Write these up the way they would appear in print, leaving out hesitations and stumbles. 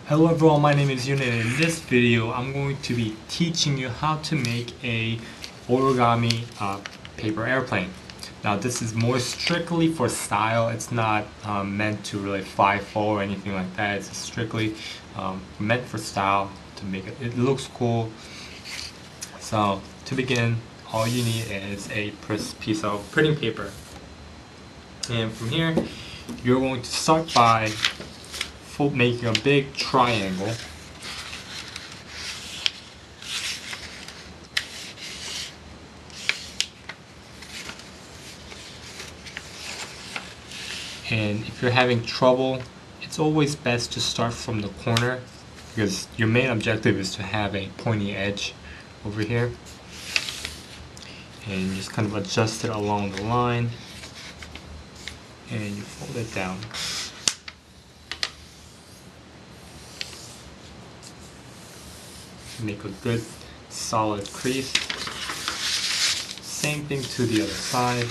Hello everyone, my name is Yoon and in this video I'm going to be teaching you how to make a origami paper airplane. Now this is more strictly for style, it's not meant to really fly full or anything like that. It's strictly meant for style to make it looks cool. So to begin, all you need is a piece of printing paper. And from here, you're going to start by making a big triangle. And if you're having trouble, it's always best to start from the corner because your main objective is to have a pointy edge over here. And you just kind of adjust it along the line and you fold it down. Make a good solid crease. Same thing to the other side.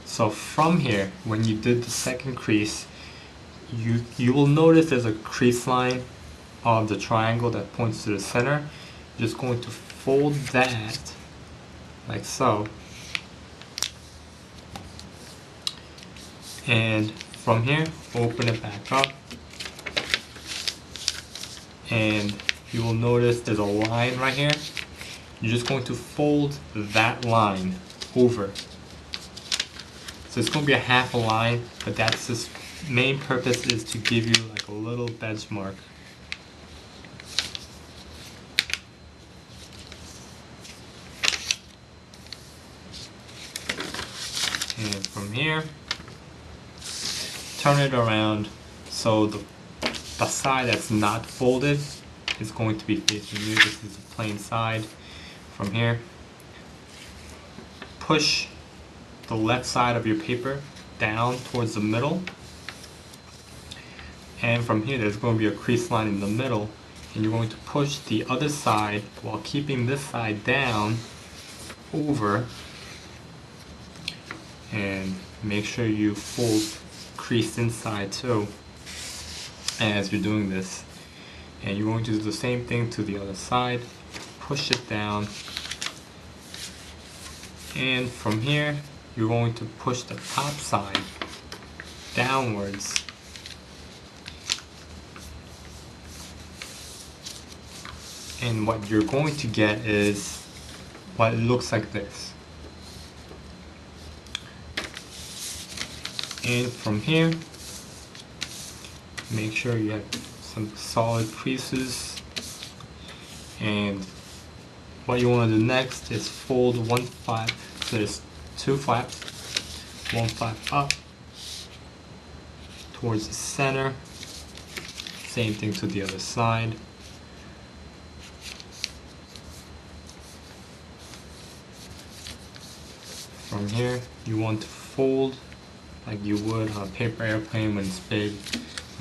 So from here, when you did the second crease, you will notice there's a crease line of the triangle that points to the center. You're just going to fold that like so. And from here, open it back up. And you will notice there's a line right here. You're just going to fold that line over. So it's going to be a half a line, but that's its main purpose is to give you like a little benchmark. And from here, turn it around so the side that's not folded is going to be facing you. This is a plain side. From here, push the left side of your paper down towards the middle, and from here there's going to be a crease line in the middle, and you're going to push the other side while keeping this side down over, and make sure you fold crease inside too as you're doing this. And you're going to do the same thing to the other side. Push it down, and from here you're going to push the top side downwards. And what you're going to get is what looks like this. And from here, make sure you have some solid creases. And what you want to do next is fold one flap. So there's two flaps, one flap up towards the center. Same thing to the other side. From here, you want to fold like you would on a paper airplane when it's big.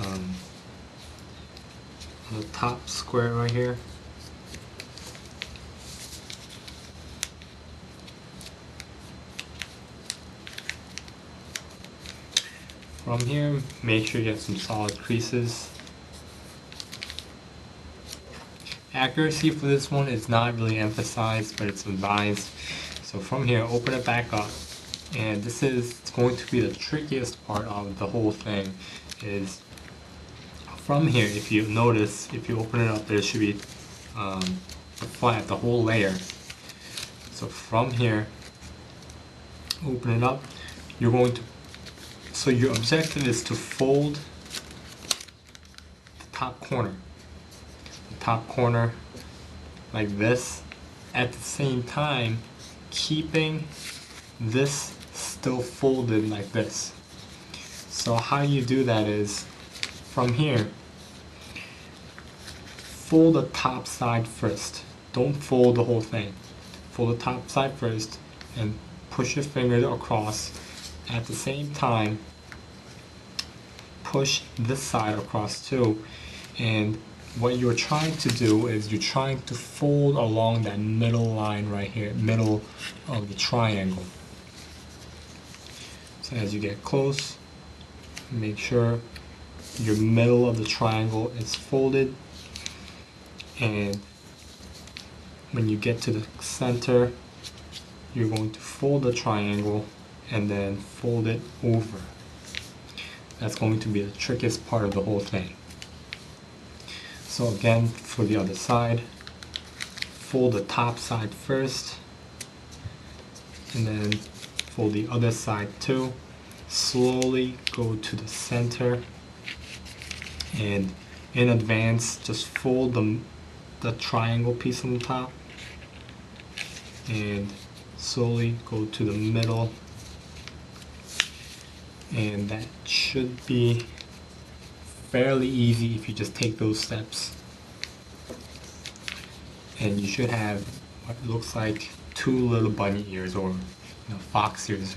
On the top square right here. From here, make sure you have some solid creases. Accuracy for this one is not really emphasized, but it's advised. So from here, open it back up. And this is going to be the trickiest part of the whole thing, is from here, if you notice, if you open it up, there should be the flat, the whole layer. So from here, open it up, you're going to, so your objective is to fold the top corner. The top corner like this, at the same time keeping this still folded like this. So how you do that is, from here, fold the top side first. Don't fold the whole thing. Fold the top side first and push your finger across. At the same time, push this side across too, and what you're trying to do is you're trying to fold along that middle line right here, middle of the triangle. So as you get close, make sure your middle of the triangle is folded, and when you get to the center, you're going to fold the triangle and then fold it over. That's going to be the trickiest part of the whole thing. So again, for the other side, fold the top side first, and then fold the other side too. Slowly go to the center, and in advance, just fold the triangle piece on the top, and slowly go to the middle, and that should be fairly easy if you just take those steps. And you should have what looks like 2 little bunny ears, or fox ears.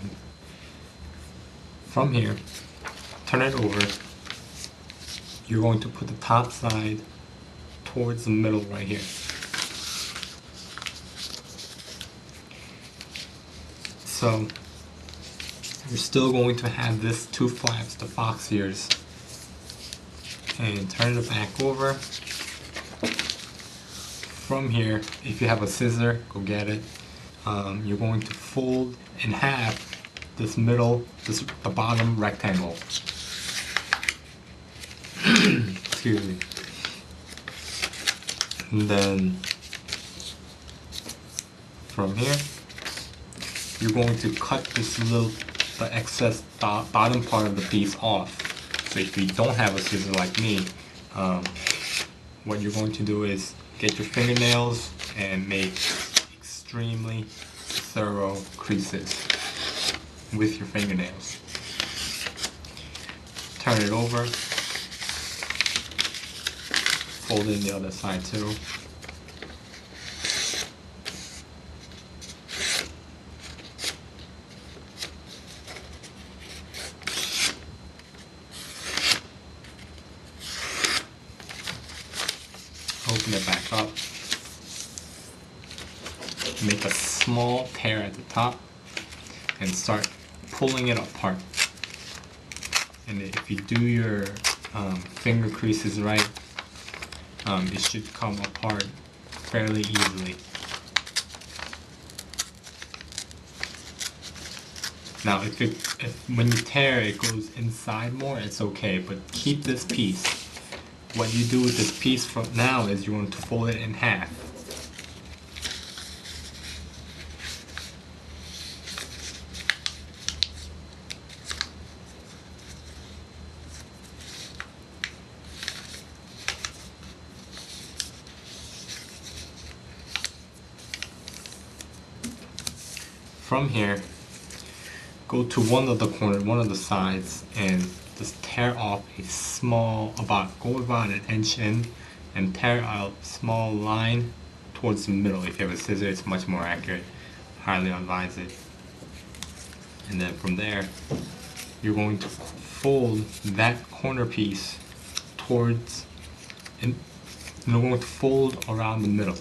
From here, turn it over. You're going to put the top side towards the middle right here. So you're still going to have this 2 flaps, the fox ears, and turn it back over. From here, if you have a scissor, go get it. You're going to fold in half this middle, the bottom rectangle. Excuse me. And then from here, you're going to cut the excess bottom part of the piece off. So if you don't have a scissor like me, what you're going to do is get your fingernails and make extremely thorough creases with your fingernails. Turn it over, fold it in the other side too. Open it back up. Make a small tear at the top and start pulling it apart. And if you do your finger creases right, it should come apart fairly easily. Now, if when you tear it goes inside more, it's okay, but keep this piece. What you do with this piece from now is you want to fold it in half. From here, go to one of the sides, and just tear off a small, go about an inch in, and tear out a small line towards the middle. If you have a scissor, it's much more accurate. Highly advise it. And then from there, you're going to fold that corner piece towards, and you're going to fold around the middle.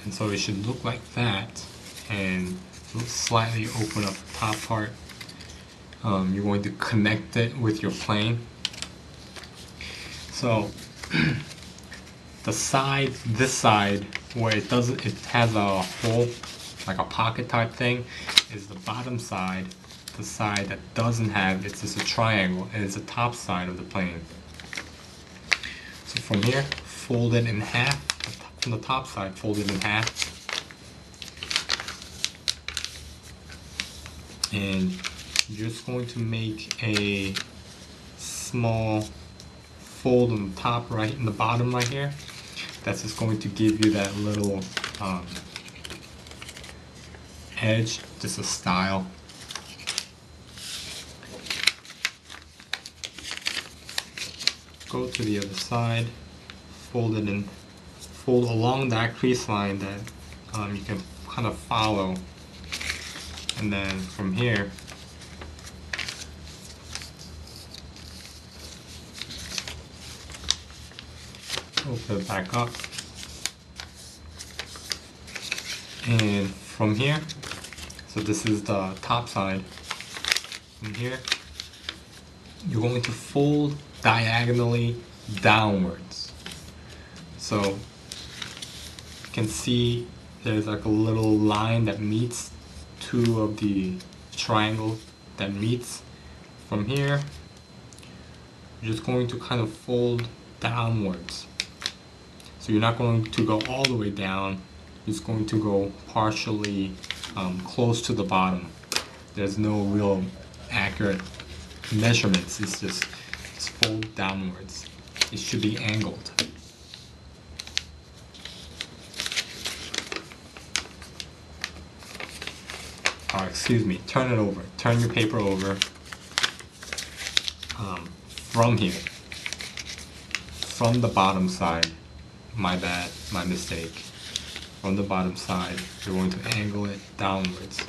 And so it should look like that, and slightly open up the top part. You're going to connect it with your plane. So this side where it has a hole, like a pocket type thing, is the bottom side. The side that doesn't have, it's just a triangle, and it's the top side of the plane. So from here, fold it in half. From the top side, fold it in half, and you're just going to make a small fold on the top right, in the bottom right here. That's just going to give you that little edge, just a style. Go to the other side, fold it in fold along that crease line that you can kind of follow, and then from here open it back up, and from here, so this is the top side, from here you're going to fold diagonally downwards. So you can see there's like a little line that meets two of the triangles that meets. From here you're just going to kind of fold downwards. So you're not going to go all the way down, you're just going to go partially close to the bottom. There's no real accurate measurements, it's just fold downwards. It should be angled. Excuse me, turn it over. Turn your paper over from here. From the bottom side. My bad, my mistake. From the bottom side, you're going to angle it downwards.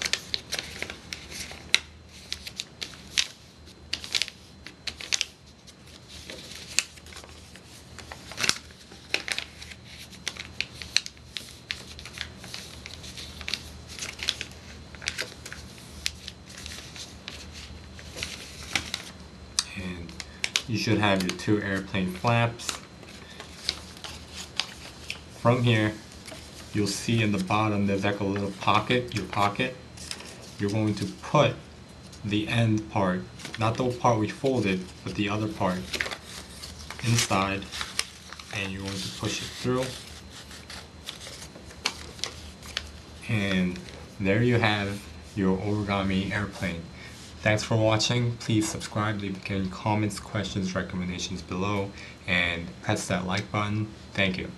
And you should have your two airplane flaps. From here, you'll see in the bottom there's like a little pocket, your pocket. You're going to put the end part, not the part we folded, but the other part inside, and you're going to push it through. And there you have your origami airplane. Thanks for watching. Please subscribe, leave any comments, questions, recommendations below, and press that like button. Thank you.